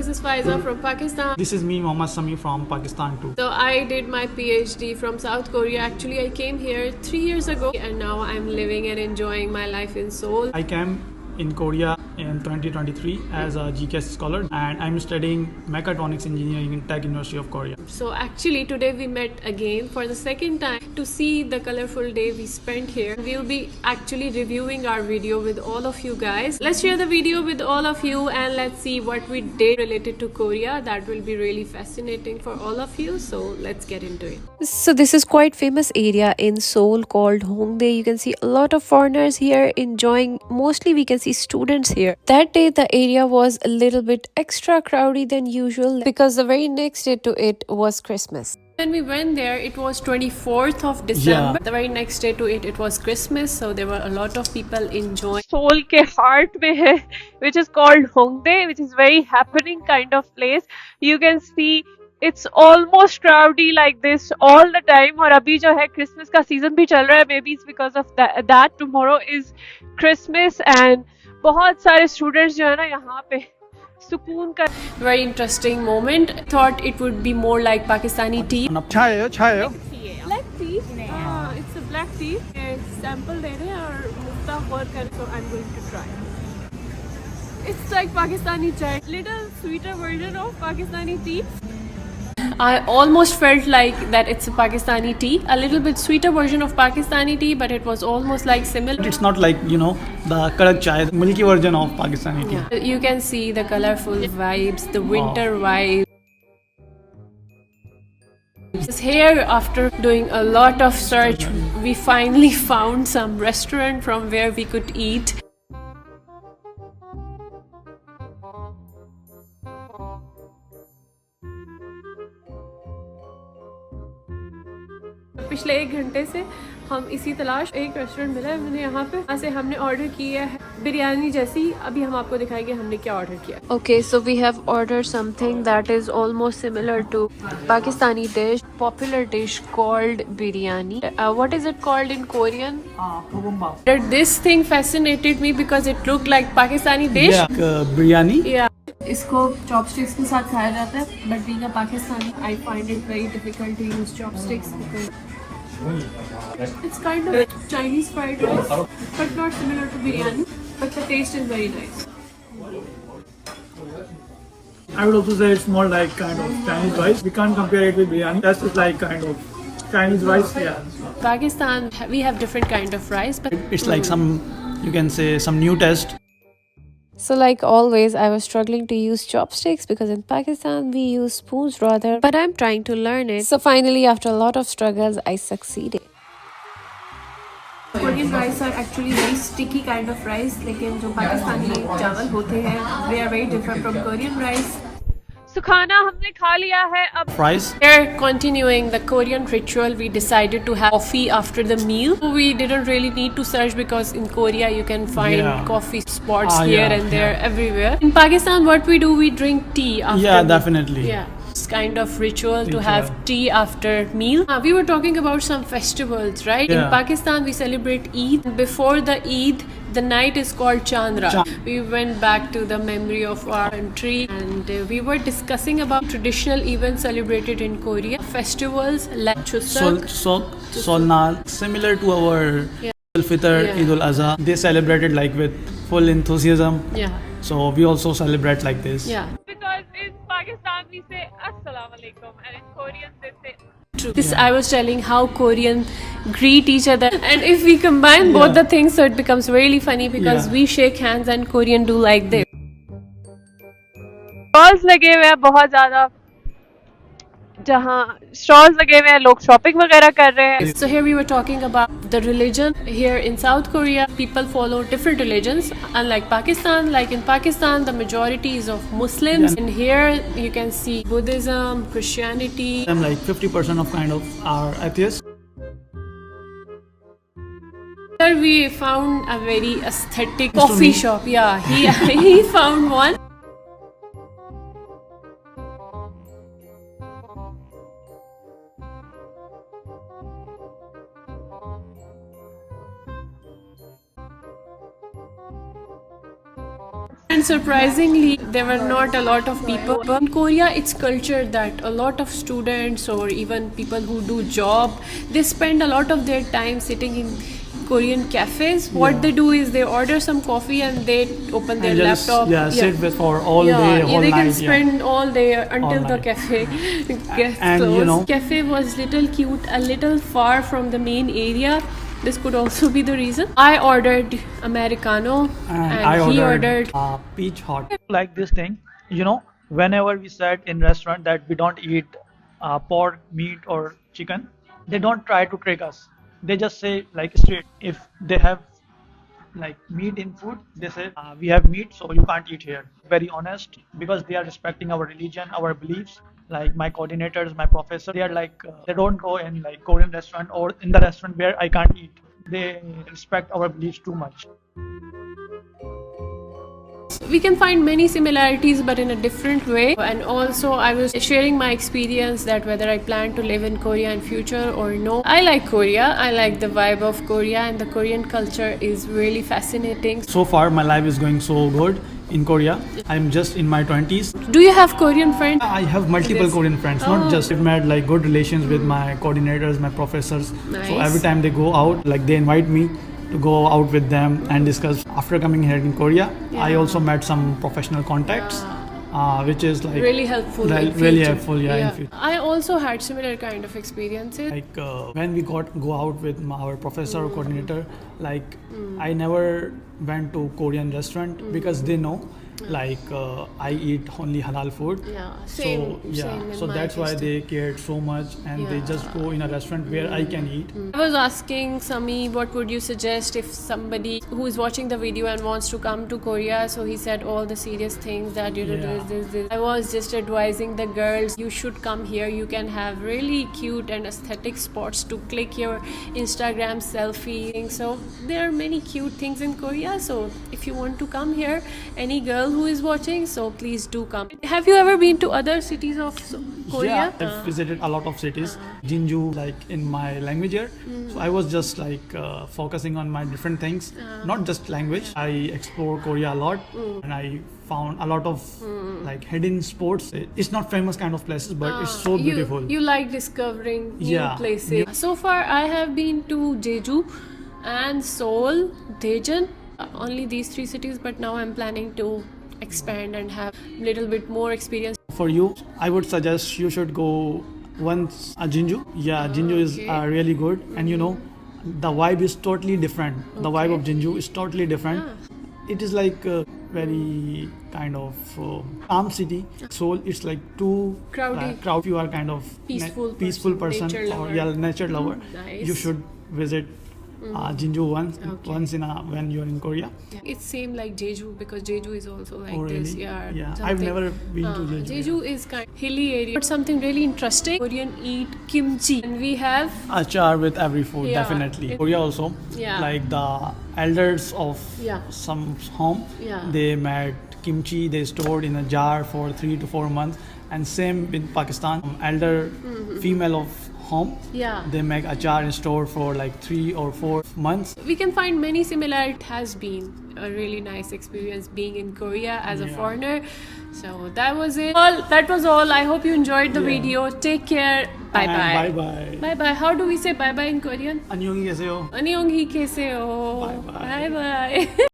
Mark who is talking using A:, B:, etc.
A: this is Faiza from Pakistan.
B: This is me, Mohammad Sami from Pakistan too.
A: So I did my PhD from South Korea. Actually, I came here 3 years ago and now I'm living and enjoying my life in Seoul.
B: I came in Korea in 2023 as a GCAS scholar, and I'm studying mechatronics engineering in Tech University of Korea.
A: So actually today we met again for the second time to see the colorful day we spent here. We'll be actually reviewing our video with all of you guys. Let's share the video with all of you and let's see what we did related to Korea. That will be really fascinating for all of you. So let's get into it.
C: So this is quite famous area in Seoul called Hongdae. You can see a lot of foreigners here enjoying. Mostly we can see students here. That day the area was a little bit extra crowded than usual because the very next day to it was Christmas.
A: When we went there, it was 24th of December. The very next day to it was Christmas. So there were a lot of people enjoying.
D: Seoul के heart में है, which is called Hongdae, which is very happening kind of place. You can see it's almost crowdy like this all the time. और अभी जो है Christmas का season भी चल रहा है. Maybe it's because of that tomorrow is Christmas and बहुत सारे students जो है ना यहाँ पे सुकून का.
A: Very interesting moment. Thought it would be more like Pakistani tea.
B: 차예요, 차예요.
A: Black tea? It's a black tea. Sample दे रहे हैं और मुफ्ता गौर कर, so I'm going to try. It's like Pakistani chai. Little sweeter version of Pakistani tea. I almost felt like that it's a Pakistani tea. A little bit sweeter version of Pakistani tea, but it was almost like similar.
B: It's not like, the kadak chai, the milky version of Pakistani tea.
A: Yeah. You can see the colorful vibes, the winter vibe. Here, after doing a lot of search, we finally found some restaurant from where we could eat. पिछले 1 घंटे से हम इसी तलाश एक restaurant मिला है मैंने यहाँ से हमने ऑर्डर किया है बिरयानी जैसी. अभी हम आपको दिखाएंगे हमने क्या ऑर्डर किया.
C: Okay, so we have ordered something that is almost similar to Pakistani dish, popular dish called biryani. What is it called in Korean?
B: Bibimbap.
A: This thing fascinated me because it looked like Pakistani dish.
B: Yeah, biryani.
A: Yeah. इसको chopsticks के साथ खाया जाता है, but being a Pakistani I find it very difficult to use chopsticks because it's kind of Chinese fried rice, but not similar to biryani. But the taste is very nice.
B: I would also say it's more like kind of Chinese rice. We can't compare it with biryani. That's just like kind of Chinese rice. Yeah.
A: Pakistan, we have different kind of rice, but
B: It's like you can say some new test.
C: So like always, I was struggling to use chopsticks because in Pakistan we use spoons rather, but I'm trying to learn it. So finally, after a lot of struggles, I succeeded.
A: Korean rice are actually very sticky kind of rice. लेकिन जो पाकिस्तानी चावल होते हैं, they are very different from Korean rice.
D: So खाना हमने खा लिया है अब.
B: Fries.
A: Here, continuing the Korean ritual, we decided to have coffee after the meal. We didn't really need to search because in Korea you can find coffee spots here and there everywhere. In Pakistan, what we do, we drink tea after.
B: Yeah, definitely.
A: Yeah. It's kind of ritual to have tea after meal. We were talking about some festivals, right?
B: Yeah.
A: In Pakistan, we celebrate Eid. Before the Eid, the night is called Chandra. We went back to the memory of our country and we were discussing about traditional events celebrated in Korea. Festivals like Chuseok.
B: Solnal, similar to our Al-Fitr, Eid al-Azha. They celebrated like with full enthusiasm.
A: Yeah.
B: So we also celebrate like this.
A: Yeah.
D: Because in Pakistan we say Assalamu alaikum and in Korean they say
A: True. This I was telling how Korean greet each other, and if we combine both the things, so it becomes really funny because we shake hands and Korean do like this.
D: Stalls लगे हुए हैं बहुत ज़्यादा, जहाँ stalls लगे हुए हैं लोग शॉपिंग वगैरह कर रहे हैं.
A: So here we were talking about the religion. Here in South Korea, people follow different religions. Unlike Pakistan, like in Pakistan, the majority is of Muslims. And here you can see Buddhism, Christianity.
B: I'm like 50% of kind of are atheists.
A: Here we found a very aesthetic coffee shop. Yeah, he found one. And surprisingly, there were not a lot of people. But in Korea, it's culture that a lot of students or even people who do job, they spend a lot of their time sitting in Korean cafes. What they do is they order some coffee and they open their
B: And just,
A: laptop.
B: sit with for all day, whole
A: they
B: night.
A: can spend all day until the
B: night.
A: cafe gets
B: And,
A: closed. Cafe was little cute, a little far from the main area. This could also be the reason. I ordered Americano
B: And I
A: he
B: ordered
A: ordered
B: peach hot. Like this thing, whenever we sat in restaurant that we don't eat pork, meat or chicken, they don't try to trick us. They just say like straight. If they have like meat in food, they say we have meat, so you can't eat here. Very honest, because they are respecting our religion, our beliefs. Like my coordinators, my professor, they are like they don't go in like Korean restaurant or in the restaurant where I can't eat. They respect our beliefs too much.
A: we can find many similarities but in a different way. And also I was sharing my experience that whether I plan to live in Korea in future or no. I like Korea, I like the vibe of Korea, and the Korean culture is really fascinating.
B: So far, my life is going so good in Korea. I'm just in my 20s.
A: Do you have Korean friends?
B: I have multiple
A: Yes.
B: Korean friends, not just I've made like good relations with my coordinators, my professors.
A: Nice.
B: So every time they go out, like they invite me to go out with them and discuss. After coming here in Korea, I
A: Yeah.
B: also met some professional contacts, which is like
A: Really helpful. in
B: really
A: future.
B: helpful. In future.
A: I also had similar kind of experiences.
B: Like when we go out with our professor or coordinator, like I never went to Korean restaurant because they know like I eat only halal food.
A: Yeah, same.
B: So
A: same in
B: so
A: my
B: that's why
A: case too.
B: they cared so much, and they just go in a restaurant where I can eat.
A: I was asking Sami, what would you suggest if somebody who is watching the video and wants to come to Korea? So he said all the serious things that
B: Yeah.
A: this. I was just advising the girls, you should come here. You can have really cute and aesthetic spots to click your Instagram selfie. So there are many cute things in Korea. So if you want to come here, any girl who is watching, so please do come. Have you ever been to other cities of Korea?
B: Yeah, I've visited a lot of cities. Jinju, like in my language here. So I was just like focusing on my different things, not just language. I explore Korea a lot, and I found a lot of like hidden spots. It's not famous kind of places, but it's so beautiful.
A: You like discovering new
B: Yeah.
A: places. So far, I have been to Jeju and Seoul, Daejeon, only these three cities. But now I'm planning to expand and have a little bit more experience.
B: For you, I would suggest you should go once Jinju. Yeah, Jinju is
A: okay.
B: really good, and the vibe is totally different. The vibe of Jinju is totally different. It is like a very kind of calm city. Seoul, it's like too
A: Crowdy.
B: crowd. You are kind of
A: Peaceful
B: person,
A: nature
B: or
A: lover.
B: nature lover.
A: Nice.
B: You should visit Jinju once when you're in Korea.
A: It seemed like Jeju because Jeju is also like
B: Oh, really?
A: this. Yeah,
B: I've
A: something.
B: never been to Jeju.
A: Jeju is kind of hilly area. But something really interesting. Korean eat kimchi, and we have
B: Achar with every food,
A: Yeah.
B: definitely. Korea also,
A: Yeah.
B: like the elders of
A: Yeah.
B: some home,
A: Yeah.
B: they made kimchi, they stored in a jar for 3 to 4 months. And same in Pakistan, elder female of home,
A: Yeah.
B: they make achar and store for like 3 or 4 months.
A: We can find many similarities. It has been a really nice experience being in Korea as a
B: Yeah.
A: foreigner. So that was it. That was all. I hope you enjoyed the video. Take care. Bye bye.
B: Bye bye.
A: Bye bye. How do we say bye bye in Korean?
B: 안녕히 계세요.
A: 안녕히 계세요.
B: Bye bye.
A: Bye bye.